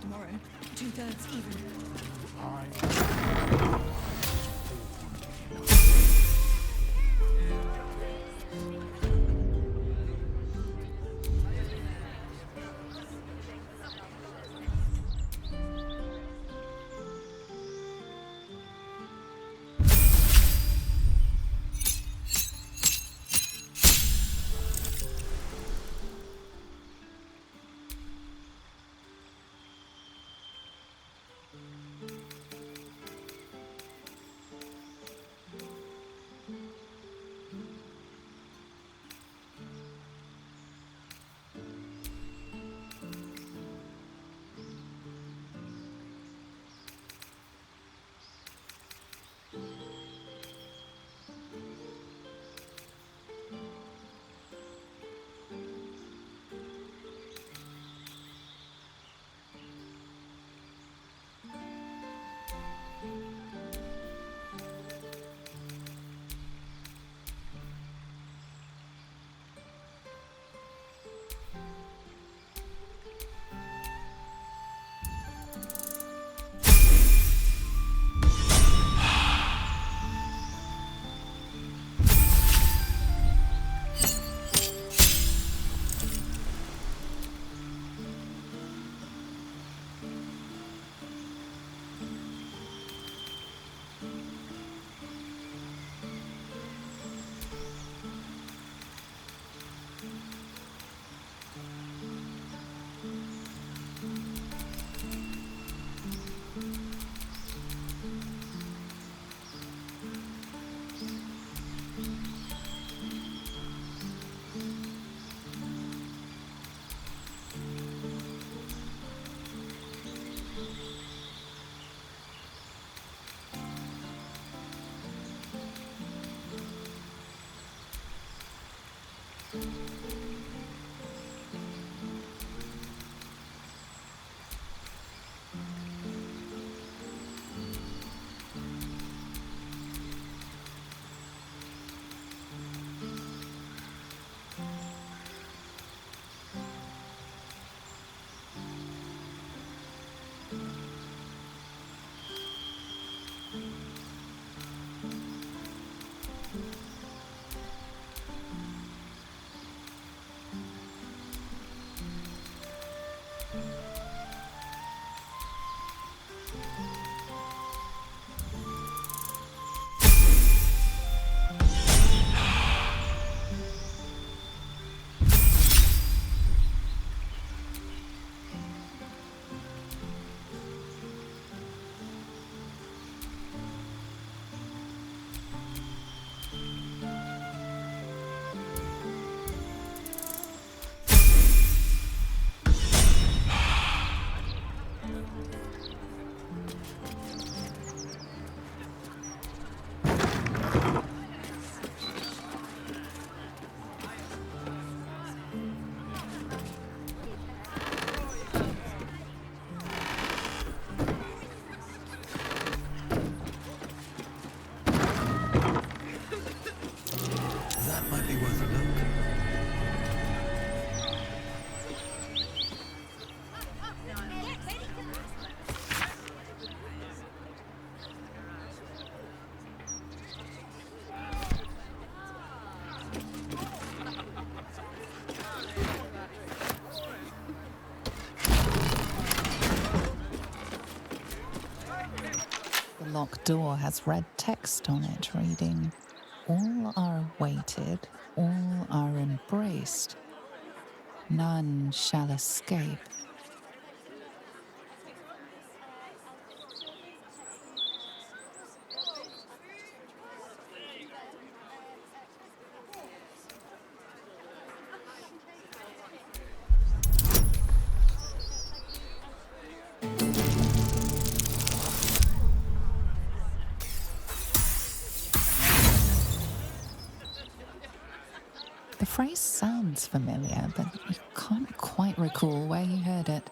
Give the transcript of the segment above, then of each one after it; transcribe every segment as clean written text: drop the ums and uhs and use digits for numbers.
tomorrow. 2/3 even. The locked door has red text on it reading, "All are awaited, all are embraced. None shall escape." The phrase sounds familiar, but you can't quite recall where you heard it.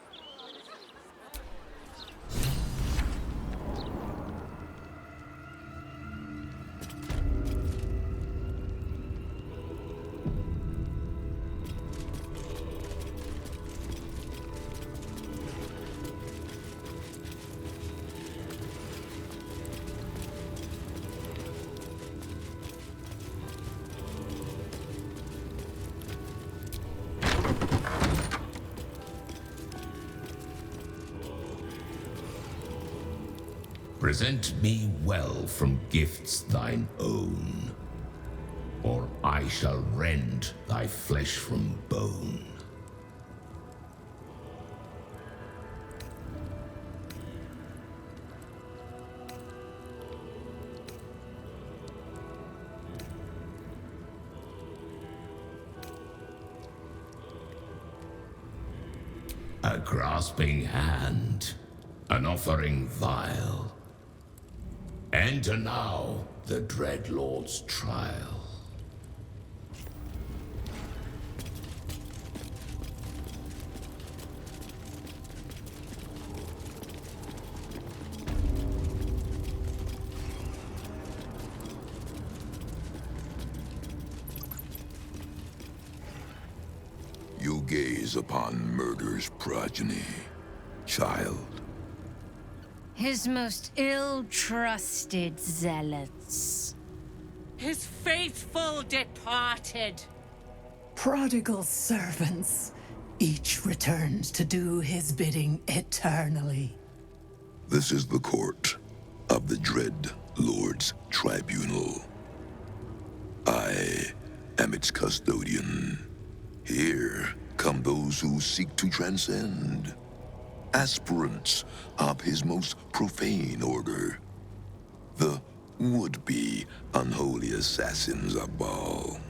Present me well from gifts thine own, or I shall rend thy flesh from bone. A grasping hand, an offering vile. Enter now the Dread Lord's trial. You gaze upon murder's progeny, child. His most ill-trusted zealots. His faithful departed. Prodigal servants. Each returns to do his bidding eternally. This is the court of the Dread Lord's Tribunal. I am its custodian. Here come those who seek to transcend. Aspirants of his most profane order. The would-be unholy assassins of Baal.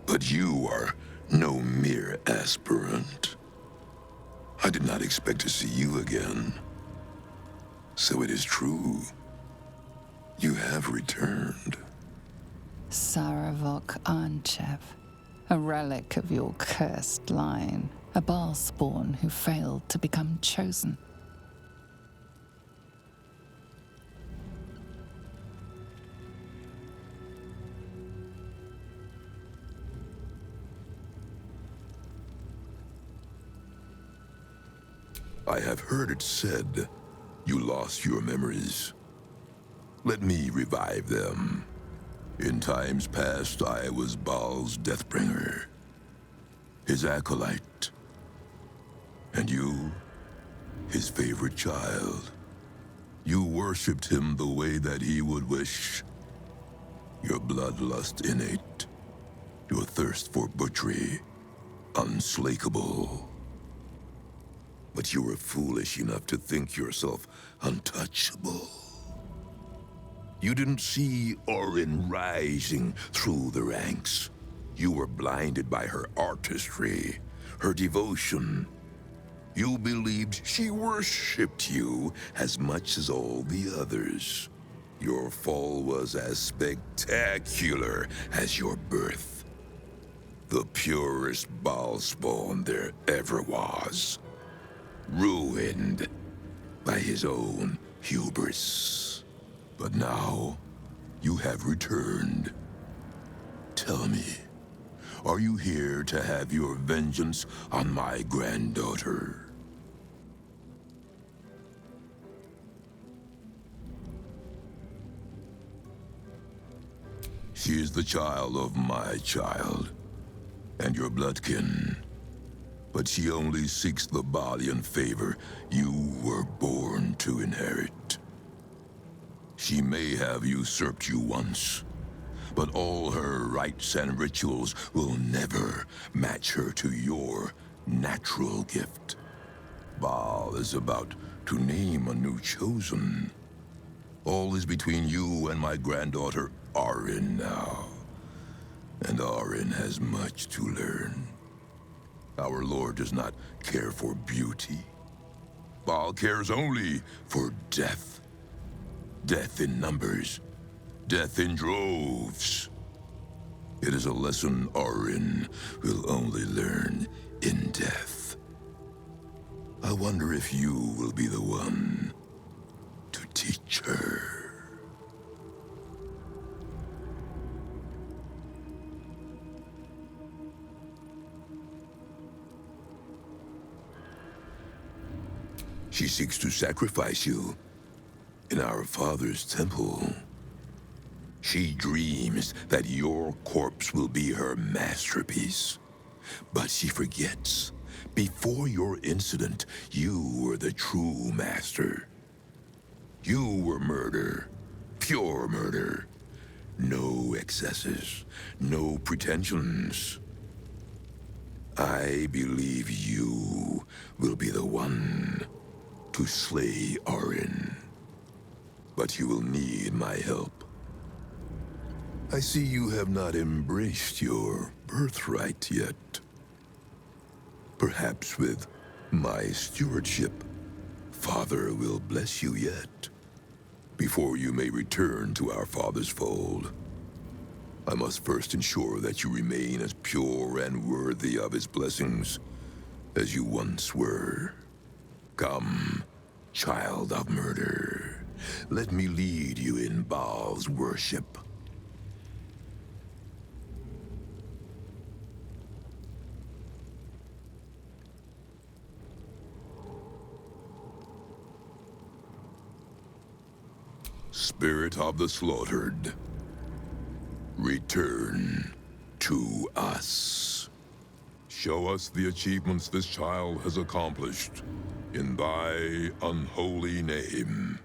But you are no mere aspirant. I did not expect to see you again. So it is true. You have returned. Saravok Anchev, a relic of your cursed line, a Baal spawn who failed to become chosen. I have heard it said you lost your memories. Let me revive them. In times past, I was Baal's Deathbringer, his acolyte, and you, his favorite child. You worshipped him the way that he would wish. Your bloodlust innate, your thirst for butchery unslakable. But you were foolish enough to think yourself untouchable. You didn't see Orin rising through the ranks. You were blinded by her artistry, her devotion. You believed she worshipped you as much as all the others. Your fall was as spectacular as your birth. The purest Baal spawn there ever was. Ruined by his own hubris. But now, you have returned. Tell me, are you here to have your vengeance on my granddaughter? She is the child of my child, and your bloodkin. But she only seeks the Baalian favor you were born to inherit. She may have usurped you once, but all her rites and rituals will never match her to your natural gift. Baal is about to name a new chosen. All is between you and my granddaughter, Orin, now. And Orin has much to learn. Our Lord does not care for beauty. Baal cares only for death. Death in numbers. Death in droves. It is a lesson Orin will only learn in death. I wonder if you will be the one to teach her. She seeks to sacrifice you in our father's temple. She dreams that your corpse will be her masterpiece. But she forgets, before your incident, you were the true master. You were murder. Pure murder. No excesses. No pretensions. I believe you will be the one to slay Orin. But you will need my help. I see you have not embraced your birthright yet. Perhaps with my stewardship, Father will bless you yet. Before you may return to our Father's fold, I must first ensure that you remain as pure and worthy of his blessings as you once were. Come, child of murder. Let me lead you in Baal's worship. Spirit of the slaughtered, return to us. Show us the achievements this child has accomplished in thy unholy name.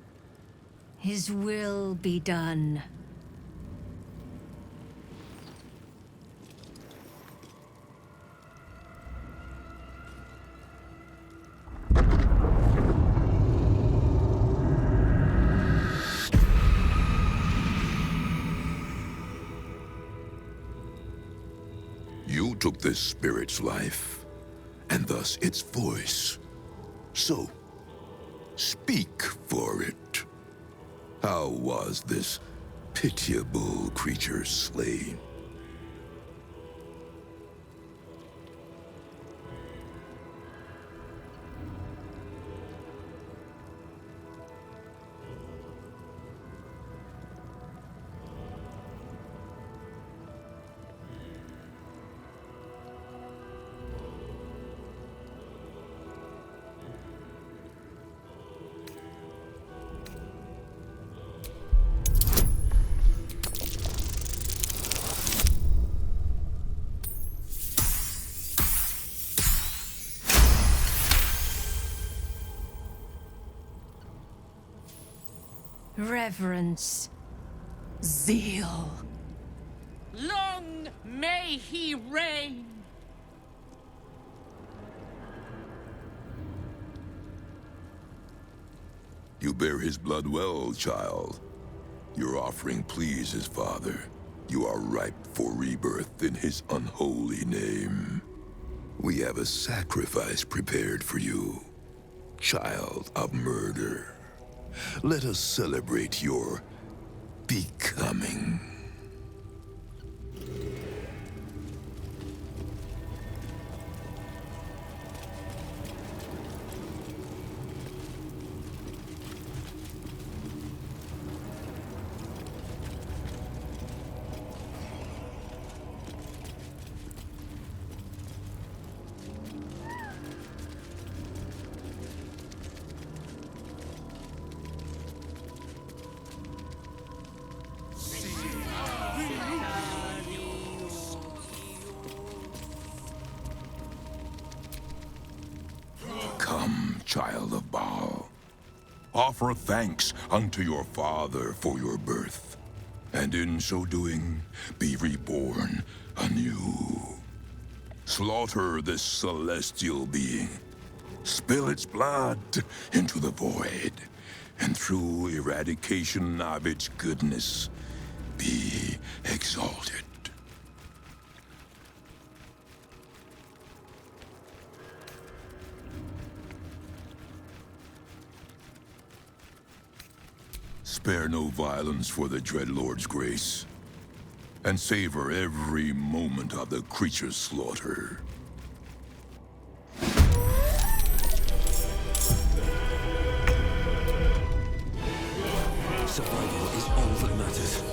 His will be done. You took this spirit's life, and thus its voice. So, speak for it. How was this pitiable creature slain? Reverence. Zeal. Long may he reign. You bear his blood well, child. Your offering pleases Father. You are ripe for rebirth in his unholy name. We have a sacrifice prepared for you, child of murder. Let us celebrate your becoming. Child of Baal, offer thanks unto your father for your birth, and in so doing, be reborn anew. Slaughter this celestial being, spill its blood into the void, and through eradication of its goodness, be exalted. Spare no violence for the Dreadlord's grace, and savor every moment of the creature's slaughter. Survival is all that matters.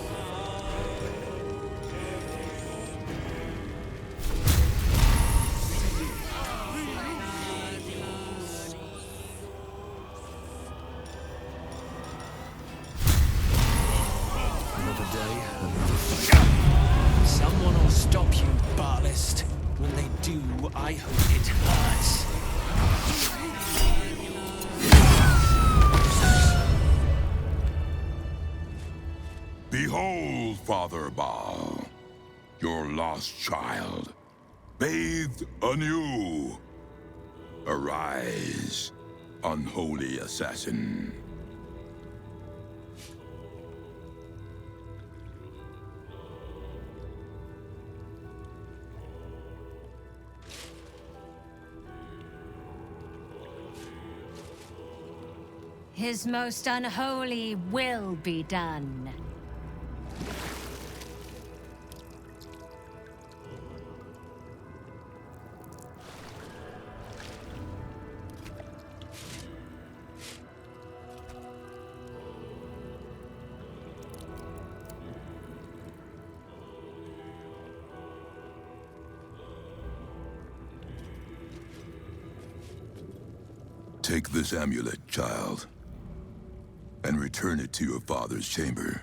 Someone will stop you, Baalist. When they do, I hope it hurts. Behold, Father Baal, your lost child, bathed anew. Arise, unholy assassin. His most unholy will be done. Take this amulet, child, and return it to your father's chamber.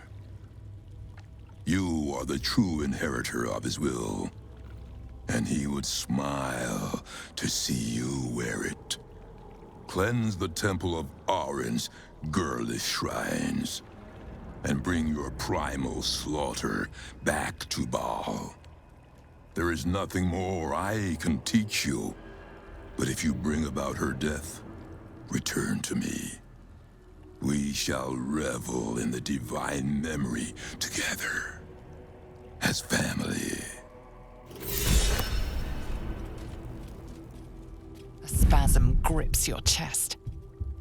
You are the true inheritor of his will, and he would smile to see you wear it. Cleanse the temple of Arin's girlish shrines, and bring your primal slaughter back to Baal. There is nothing more I can teach you, but if you bring about her death, return to me. We shall revel in the divine memory together, as family. A spasm grips your chest.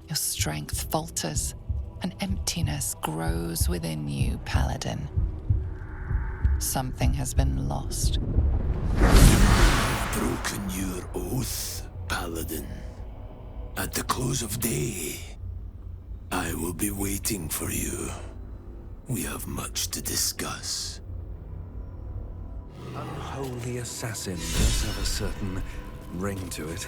Your strength falters. An emptiness grows within you, Paladin. Something has been lost. You've broken your oath, Paladin. At the close of day, I will be waiting for you. We have much to discuss. Unholy assassin does have a certain ring to it.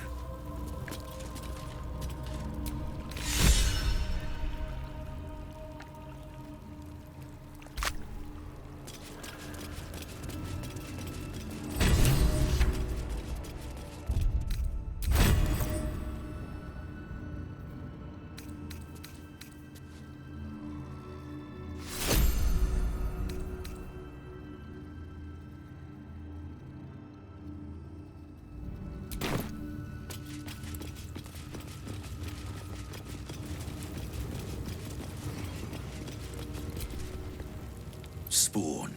Spawn,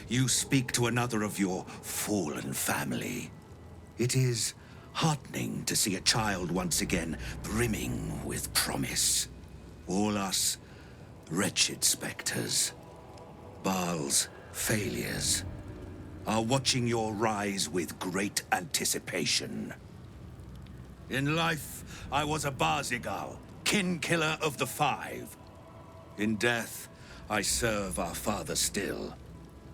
you speak to another of your fallen family. It is heartening to see a child once again brimming with promise. All us wretched specters, Baal's failures, are watching your rise with great anticipation. In life, I was a Barzigal, kin killer of the Five. In death, I serve our father still,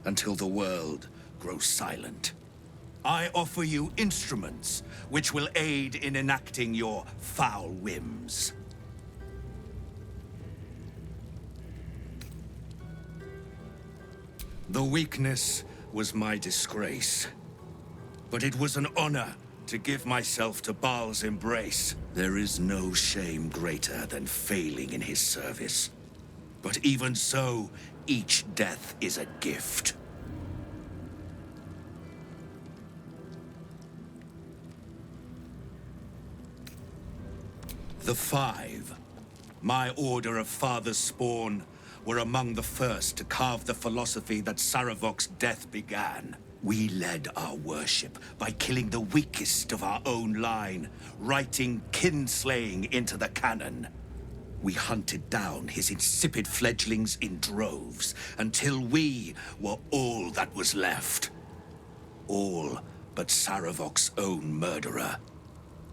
until the world grows silent. I offer you instruments which will aid in enacting your foul whims. The weakness was my disgrace, but it was an honor to give myself to Baal's embrace. There is no shame greater than failing in his service. But even so, each death is a gift. The Five, my order of father's spawn, were among the first to carve the philosophy that Saravok's death began. We led our worship by killing the weakest of our own line, writing kinslaying into the canon. We hunted down his insipid fledglings in droves, until we were all that was left. All but Saravok's own murderer,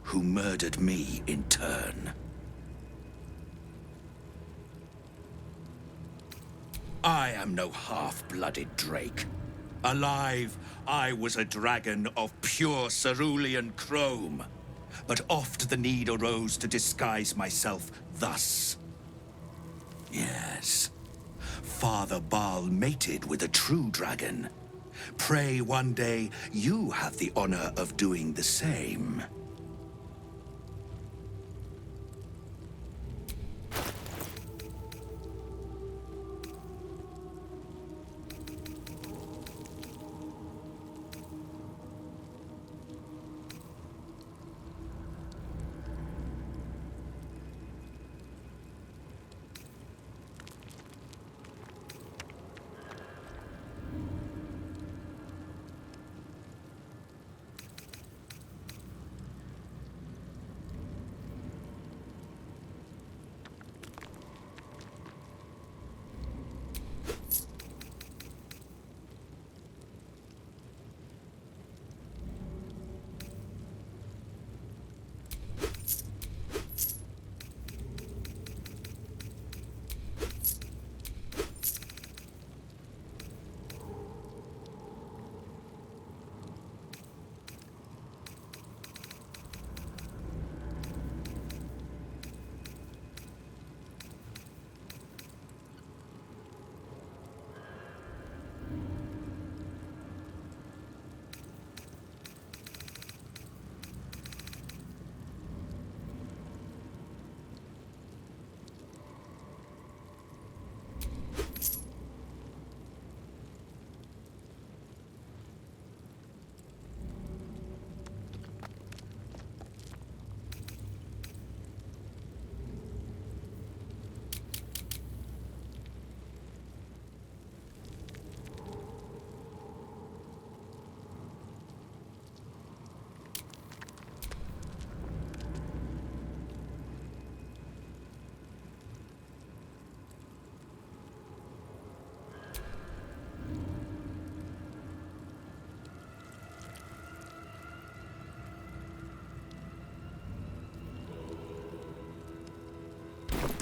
who murdered me in turn. I am no half-blooded Drake. Alive, I was a dragon of pure cerulean chrome. But oft the need arose to disguise myself thus. Yes, Father Baal mated with a true dragon. Pray one day you have the honor of doing the same.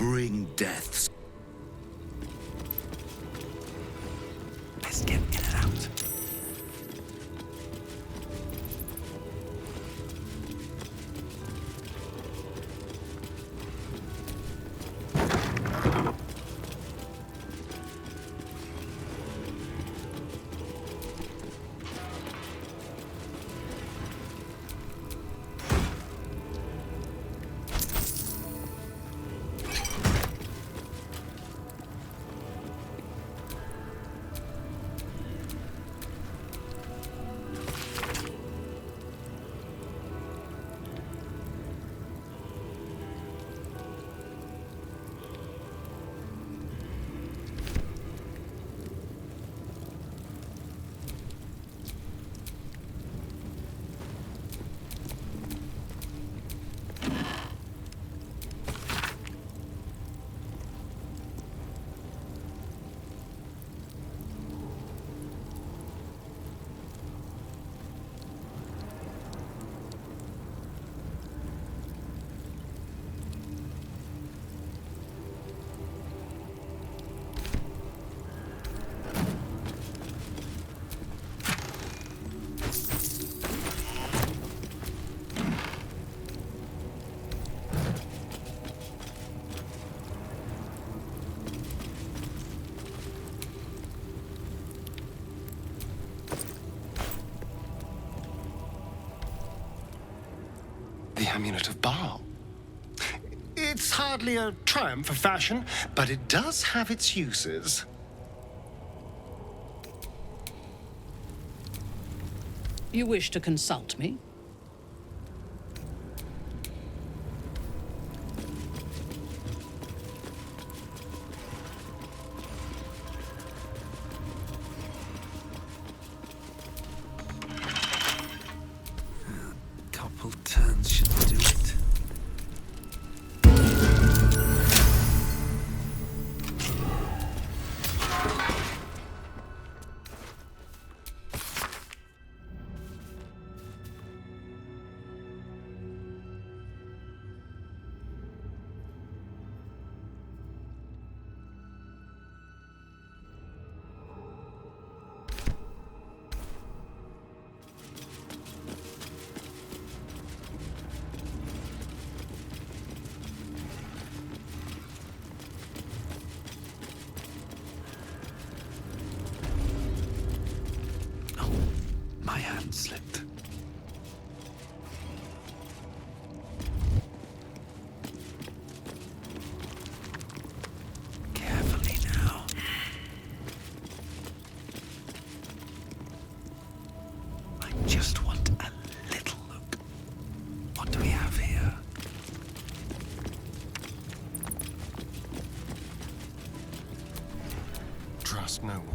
bring deaths. Let's get in and out. The Amulet of Baal. It's hardly a triumph of fashion, but it does have its uses. You wish to consult me? Couple turns should do it. My hand slipped. Carefully now. I just want a little look. What do we have here? Trust no one.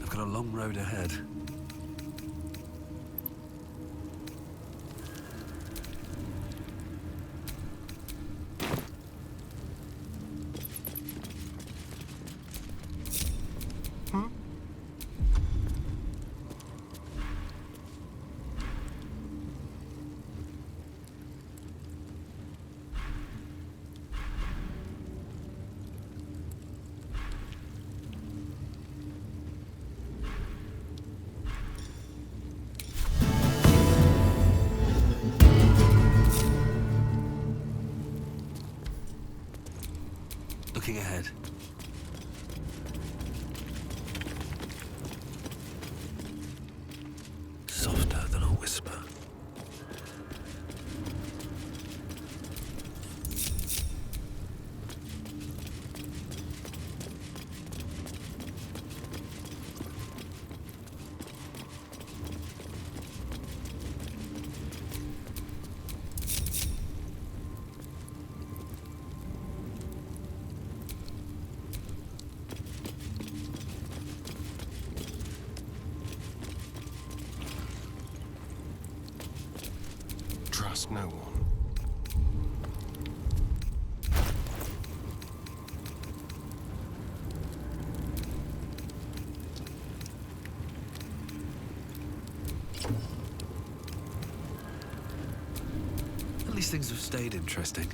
I've got a long road ahead. trust no one. At least things have stayed interesting.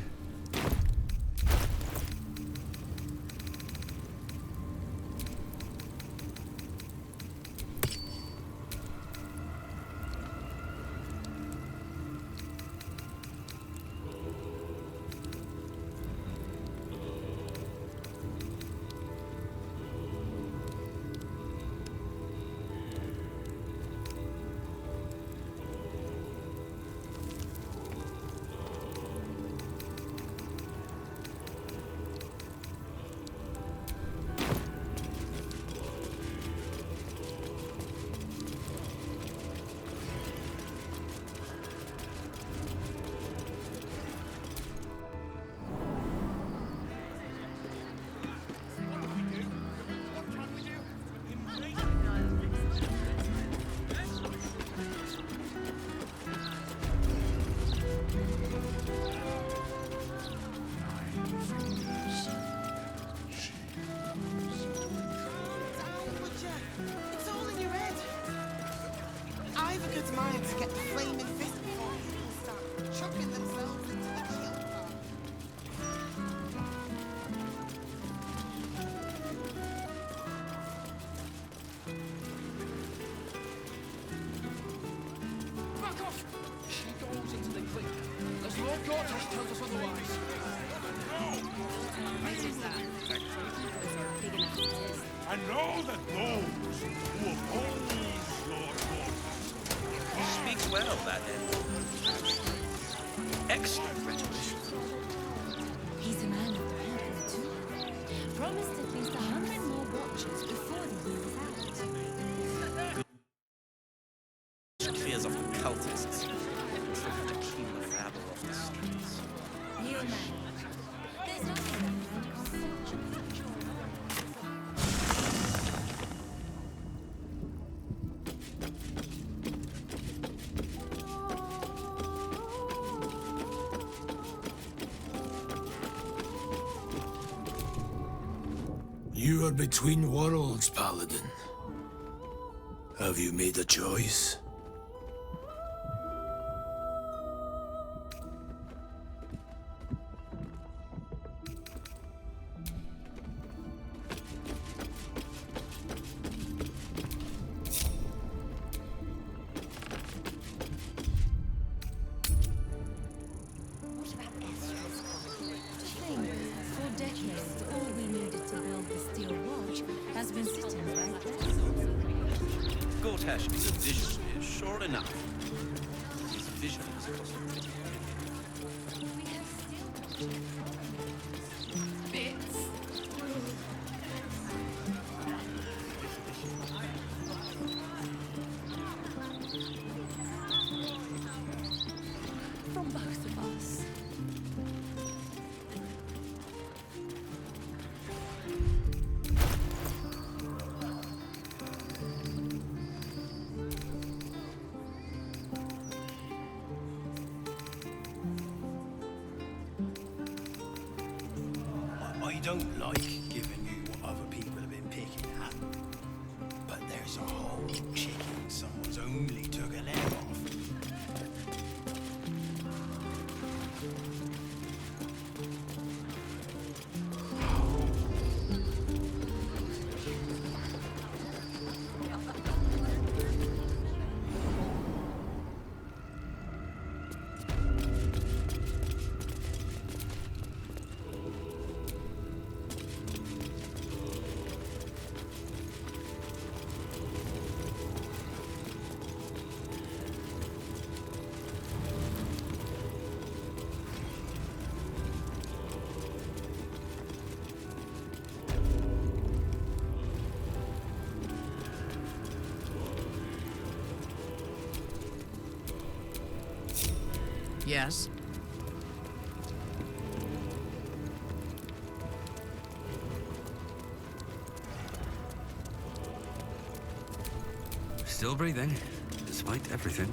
It's all in your head. I've a good mind to get the flaming fist before people start chucking themselves into the kill car. Back off! She goes into the clear. As Lord Gortash tells us otherwise. I know that those who oppose Lord Gortash. He speaks well, that end. Excellent rhetorician. He's a man of the people, too. Promised at least 100 more watches before the year is out. Clears off the cultists. To keep the rabble off the streets. You man. There's nothing. You are between worlds, Paladin. Have you made a choice? What about Ezra's comment? To think, for decades, all we needed to build the steel watch has been sitting right there. Gortash is a visionary, sure enough. His vision is possible. From both of us. I don't like giving you what other people have been picking at. But there's a whole chicken someone's only took a leg off. Yes? Still breathing, despite everything.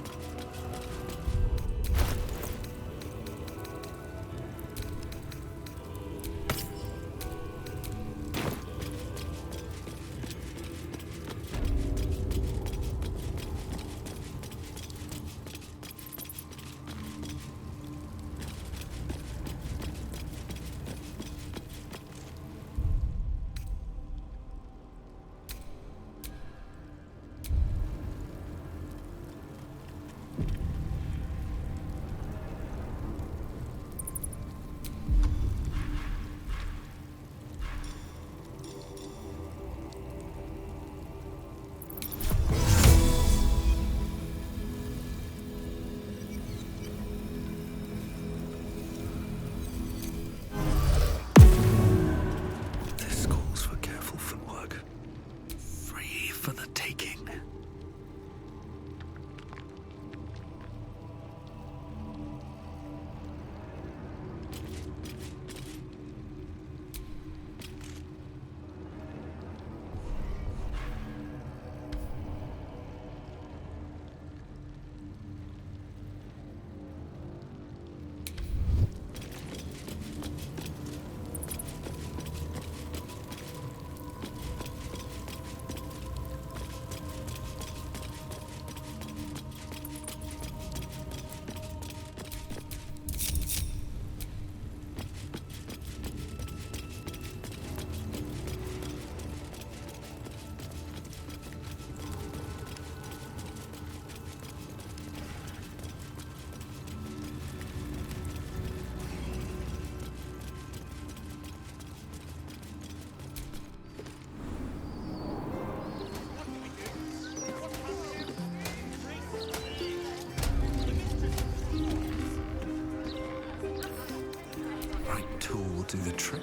tool will do the trick.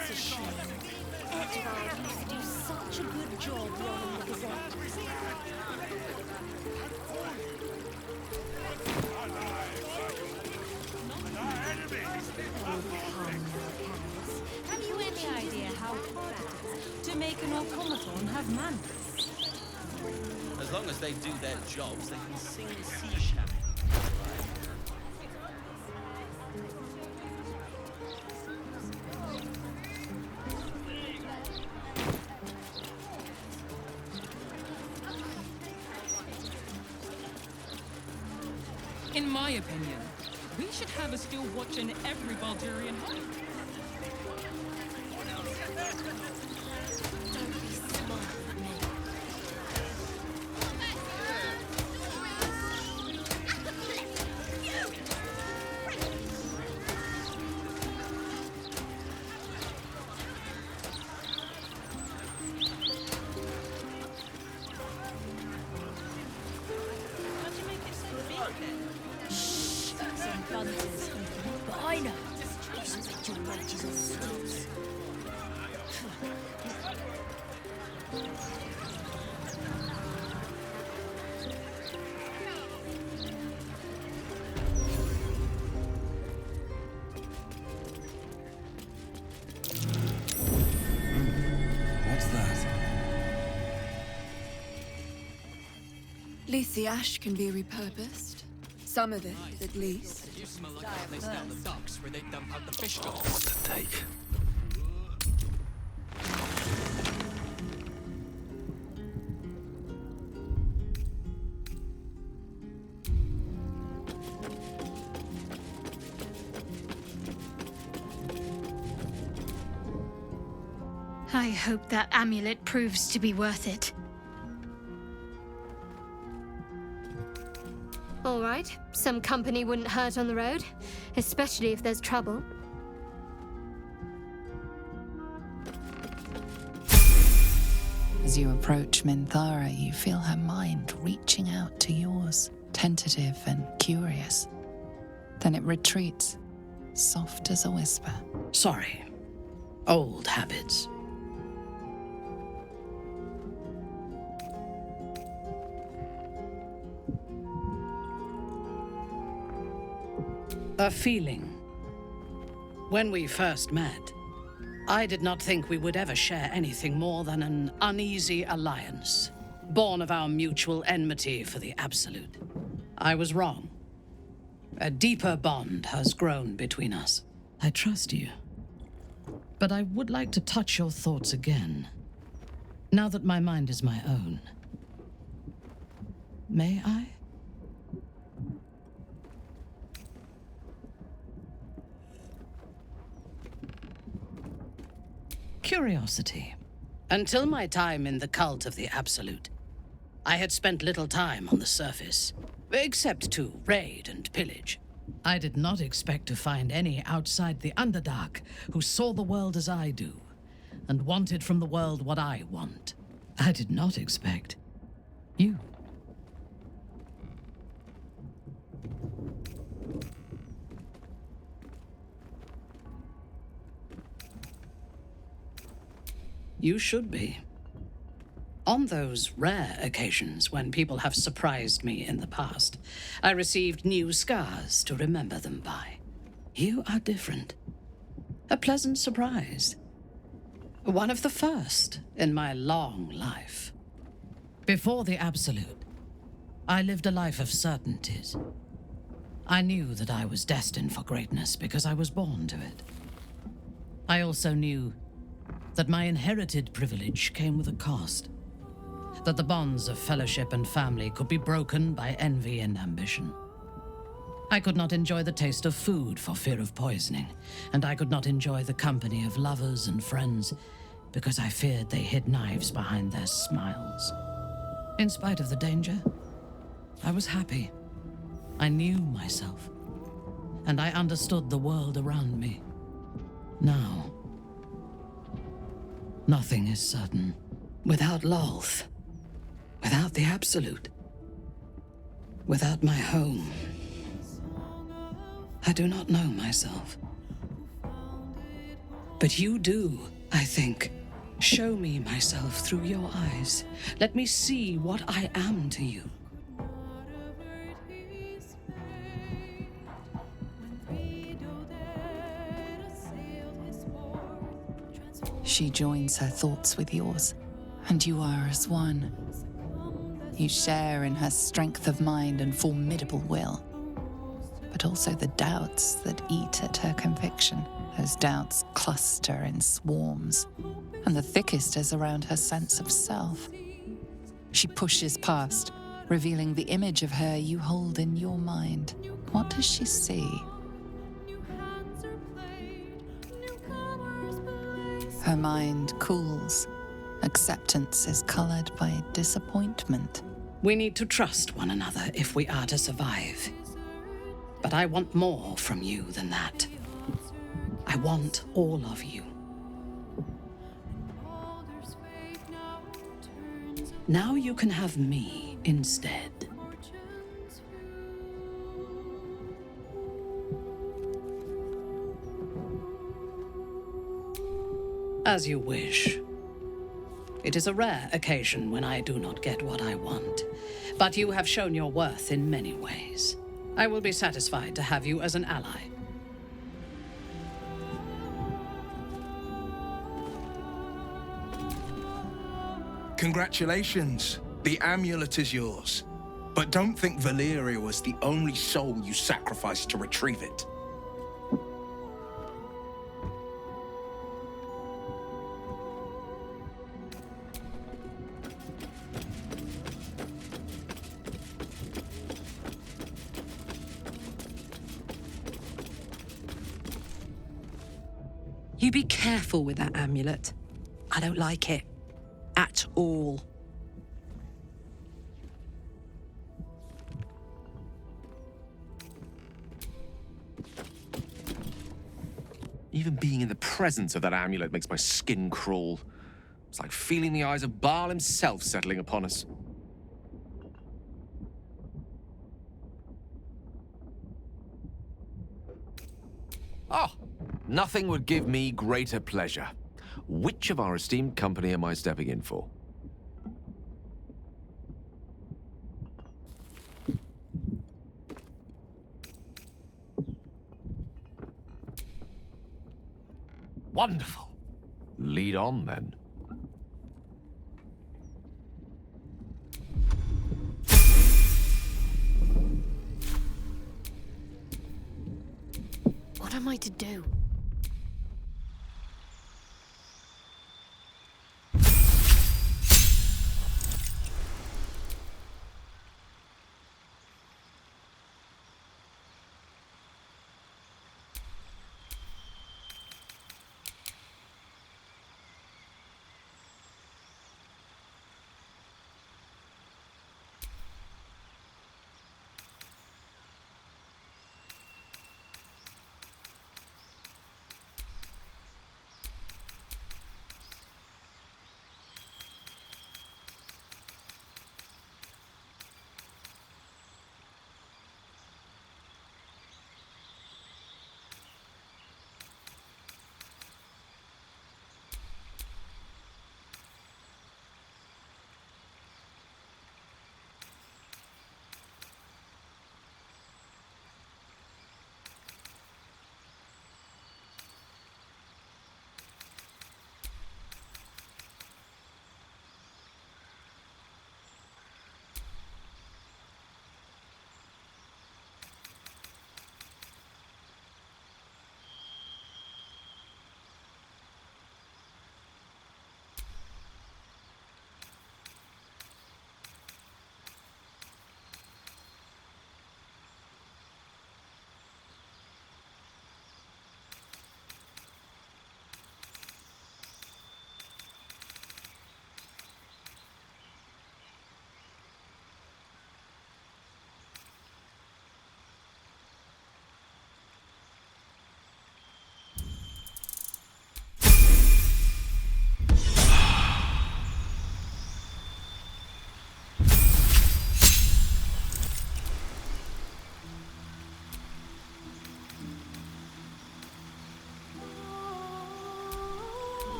It's a shame. Edvard used to do such a good job running the Gazette. Have you any idea how hard it is to make an automaton have manners? As long as they do their jobs, they can sing sea shanty. In my opinion, we should have a steel watch in every Baldurian home. Some bunters. But I know. You spent your wages on stilts. What's that? Least the ash can be repurposed. Some of it, at least. You smell like that place down the docks where they dump out the fish gulls. What's the take? I hope that amulet proves to be worth it. All right, some company wouldn't hurt on the road, especially if there's trouble. As you approach Minthara, you feel her mind reaching out to yours, tentative and curious. Then it retreats, soft as a whisper. Sorry. Old habits. A feeling. When we first met, I did not think we would ever share anything more than an uneasy alliance, born of our mutual enmity for the Absolute. I was wrong. A deeper bond has grown between us. I trust you. But I would like to touch your thoughts again, now that my mind is my own. May I? Curiosity. Until my time in the cult of the Absolute, I had spent little time on the surface, except to raid and pillage. I did not expect to find any outside the Underdark who saw the world as I do, and wanted from the world what I want. I did not expect you. You should be. On those rare occasions when people have surprised me in the past, I received new scars to remember them by. You are different. A pleasant surprise. One of the first in my long life. Before the Absolute, I lived a life of certainties. I knew that I was destined for greatness because I was born to it. I also knew that my inherited privilege came with a cost. That the bonds of fellowship and family could be broken by envy and ambition. I could not enjoy the taste of food for fear of poisoning, and I could not enjoy the company of lovers and friends because I feared they hid knives behind their smiles. In spite of the danger, I was happy. I knew myself, and I understood the world around me. Now, nothing is certain. Without Lolth, without the Absolute, without my home, I do not know myself. But you do, I think. Show me myself through your eyes. Let me see what I am to you. She joins her thoughts with yours, and you are as one. You share in her strength of mind and formidable will, but also the doubts that eat at her conviction. Those doubts cluster in swarms, and the thickest is around her sense of self. She pushes past, revealing the image of her you hold in your mind. What does she see? Her mind cools. Acceptance is colored by disappointment. We need to trust one another if we are to survive. But I want more from you than that. I want all of you. Now you can have me instead. As you wish. It is a rare occasion when I do not get what I want, but you have shown your worth in many ways. I will be satisfied to have you as an ally. Congratulations. The amulet is yours. But don't think Valyria was the only soul you sacrificed to retrieve it. You be careful with that amulet. I don't like it. At all. Even being in the presence of that amulet makes my skin crawl. It's like feeling the eyes of Baal himself settling upon us. Oh, nothing would give me greater pleasure. Which of our esteemed company am I stepping in for? Wonderful. Lead on, then. What am I to do?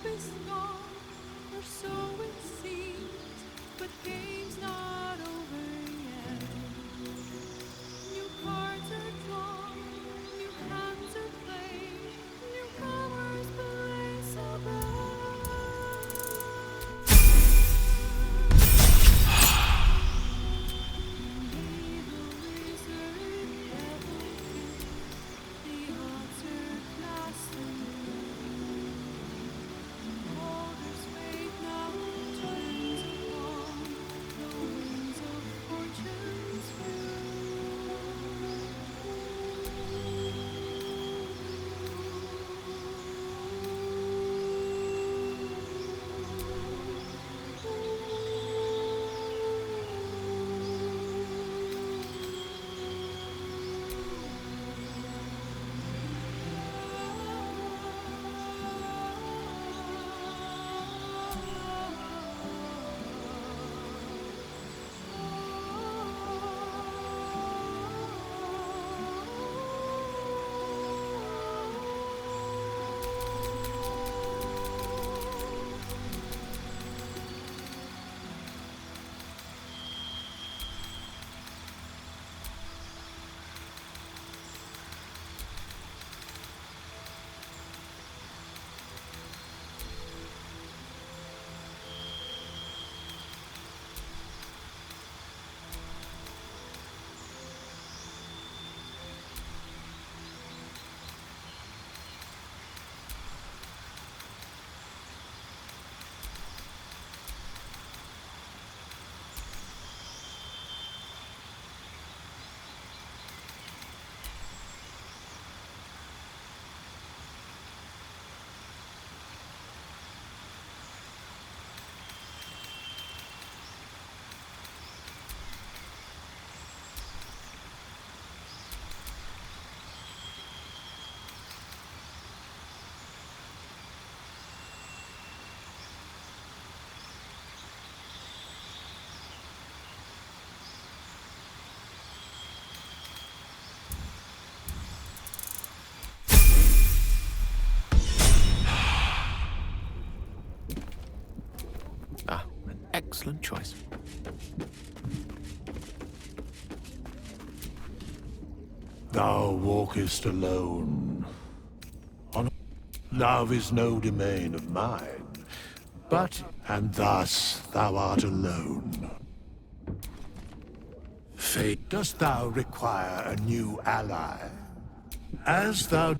is gone, or so it seems, but game's not over yet. New cards are drawn, new hands are played, newcomers place a Excellent choice. Thou walkest alone. Love is no domain of mine, and thus thou art alone. Fate, dost thou require a new ally? As thou